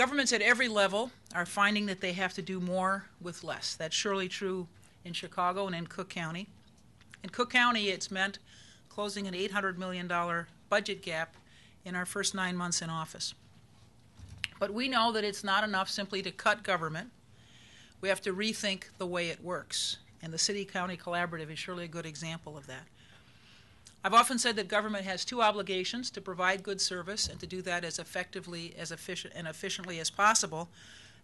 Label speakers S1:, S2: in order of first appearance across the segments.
S1: Governments at every level are finding that they have to do more with less. That's surely true in Chicago and in Cook County. In Cook County, it's meant closing an $800 million budget gap in our first 9 months in office. But we know that it's not enough simply to cut government. We have to rethink the way it works, and the City-County Collaborative is surely a good example of that. I've often said that government has two obligations: to provide good service and to do that as effectively, as efficiently as possible.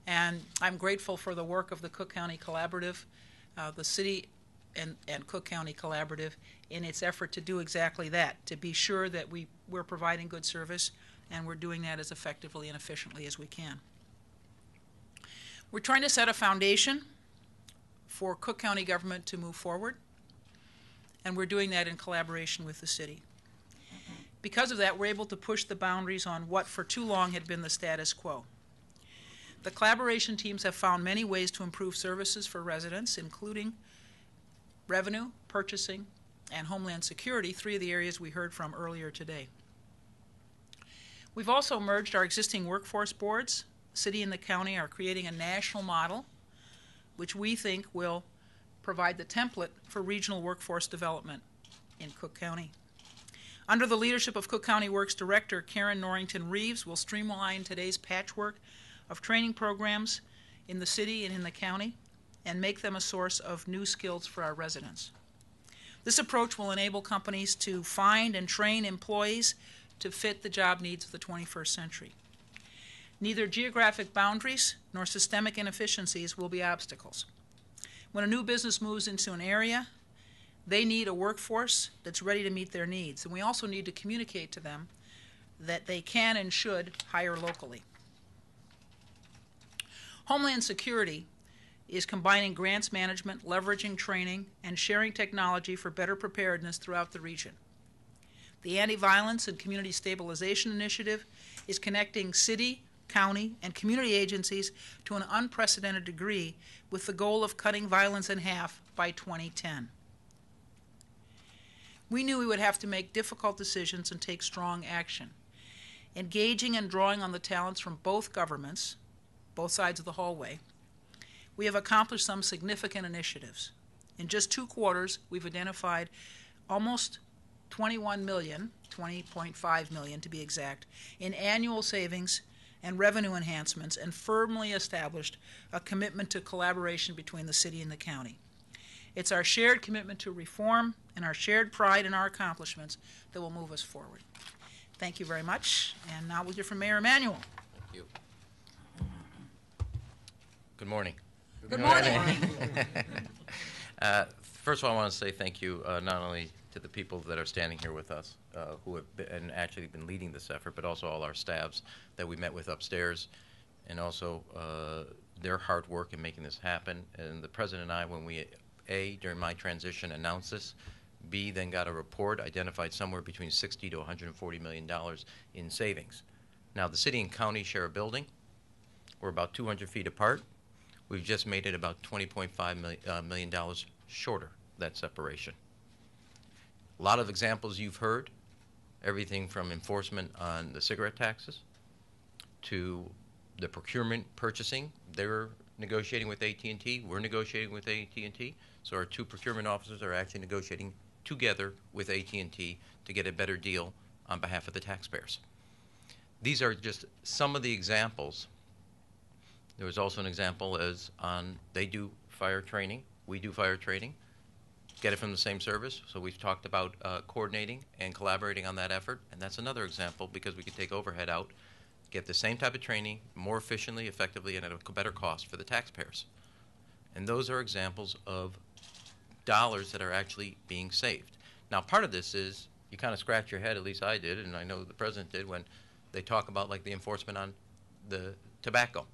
S1: And I'm grateful for the work of the Cook County Collaborative, the City and Cook County Collaborative, in its effort to do exactly that, to be sure that we're providing good service and we're doing that as effectively and efficiently as we can. We're trying to set a foundation for Cook County government to move forward, and we're doing that in collaboration with the city. Because of that, we're able to push the boundaries on what for too long had been the status quo. The collaboration teams have found many ways to improve services for residents, including revenue, purchasing, and homeland security, three of the areas we heard from earlier today. We've also merged our existing workforce boards. The city and the county are creating a national model, which we think will provide the template for regional workforce development in Cook County. Under the leadership of Cook County Works Director Karen Norrington-Reeves, we'll streamline today's patchwork of training programs in the city and in the county and make them a source of new skills for our residents. This approach will enable companies to find and train employees to fit the job needs of the 21st century. Neither geographic boundaries nor systemic inefficiencies will be obstacles. When a new business moves into an area, they need a workforce that's ready to meet their needs. And we also need to communicate to them that they can and should hire locally. Homeland Security is combining grants management, leveraging training, and sharing technology for better preparedness throughout the region. The Anti-Violence and Community Stabilization Initiative is connecting city, county, and community agencies to an unprecedented degree with the goal of cutting violence in half by 2010. We knew we would have to make difficult decisions and take strong action. Engaging and drawing on the talents from both governments, both sides of the hallway, we have accomplished some significant initiatives. In just 2 quarters, we've identified almost $21 million, $20.5 million to be exact, in annual savings and revenue enhancements, and firmly established a commitment to collaboration between the city and the county. It's our shared commitment to reform and our shared pride in our accomplishments that will move us forward. Thank you very much. And now we'll hear from Mayor Emanuel.
S2: Thank you. Good morning.
S1: Good morning.
S2: First of all, I want to say thank you not only to the people that are standing here with us, who have been, actually been leading this effort, but also all our staffs that we met with upstairs, and also their hard work in making this happen. And the President and I, when we, A, during my transition, announced this, B, then got a report, identified somewhere between $60 to $140 million in savings. Now, the city and county share a building. We're about 200 feet apart. We've just made it about $20.5 million shorter, that separation. A lot of examples you've heard, everything from enforcement on the cigarette taxes to the procurement purchasing. They're negotiating with AT&T. We're negotiating with AT&T. So our 2 procurement officers are actually negotiating together with AT&T to get a better deal on behalf of the taxpayers. These are just some of the examples. There was also an example as on they do fire training, we do fire training, get it from the same service. So we've talked about coordinating and collaborating on that effort, and that's another example because we could take overhead out, get the same type of training more efficiently, effectively, and at a better cost for the taxpayers. And those are examples of dollars that are actually being saved. Now, part of this is you kind of scratch your head, at least I did, and I know the President did, when they talk about like the enforcement on the tobacco.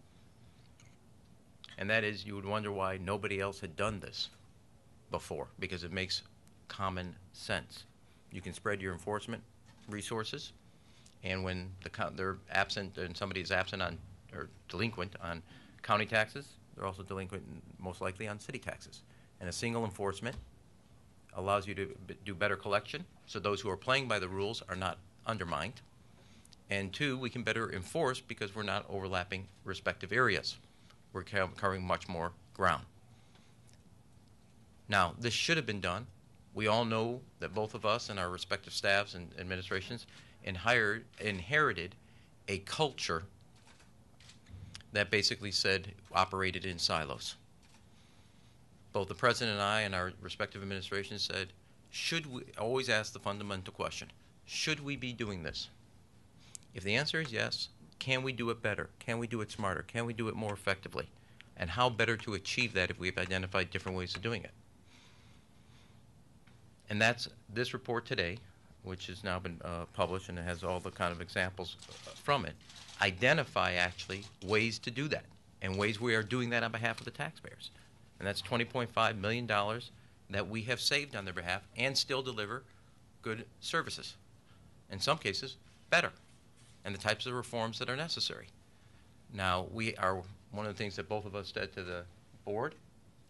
S2: And that is, you would wonder why nobody else had done this before, because it makes common sense. You can spread your enforcement resources, and when they're absent and somebody is absent on or delinquent on county taxes, they're also delinquent most likely on city taxes. And a single enforcement allows you to do better collection, so those who are playing by the rules are not undermined, And two, we can better enforce because we're not overlapping respective areas. We're covering much more ground. Now, this should have been done. We all know that both of us and our respective staffs and administrations inherited a culture that basically said operated in silos. Both the President and I and our respective administrations said, should we always ask the fundamental question, should we be doing this? If the answer is yes, can we do it better? Can we do it smarter? Can we do it more effectively? And how better to achieve that if we've identified different ways of doing it? And that's this report today, which has now been published and it has all the kind of examples from it, identify actually ways to do that and ways we are doing that on behalf of the taxpayers. And that's $20.5 million that we have saved on their behalf and still deliver good services. In some cases, better, and the types of reforms that are necessary. Now, one of the things that both of us said to the board,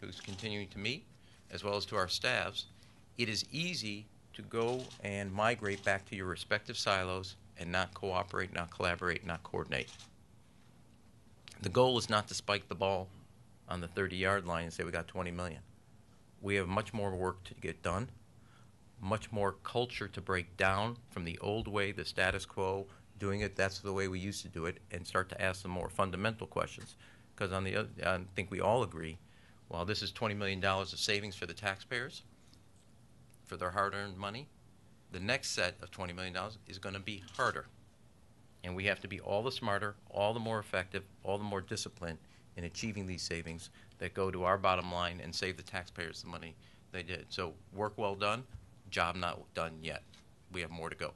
S2: who's continuing to meet, as well as to our staffs, it is easy to go and migrate back to your respective silos and not cooperate, not collaborate, not coordinate. The goal is not to spike the ball on the 30-yard line and say we got 20 million. We have much more work to get done, much more culture to break down from the old way, the status quo, doing it, that's the way we used to do it, and start to ask some more fundamental questions. Because on the other, I think we all agree, while this is $20 million of savings for the taxpayers, for their hard-earned money, the next set of $20 million is going to be harder. And we have to be all the smarter, all the more effective, all the more disciplined in achieving these savings that go to our bottom line and save the taxpayers the money they did. So work well done, job not done yet. We have more to go.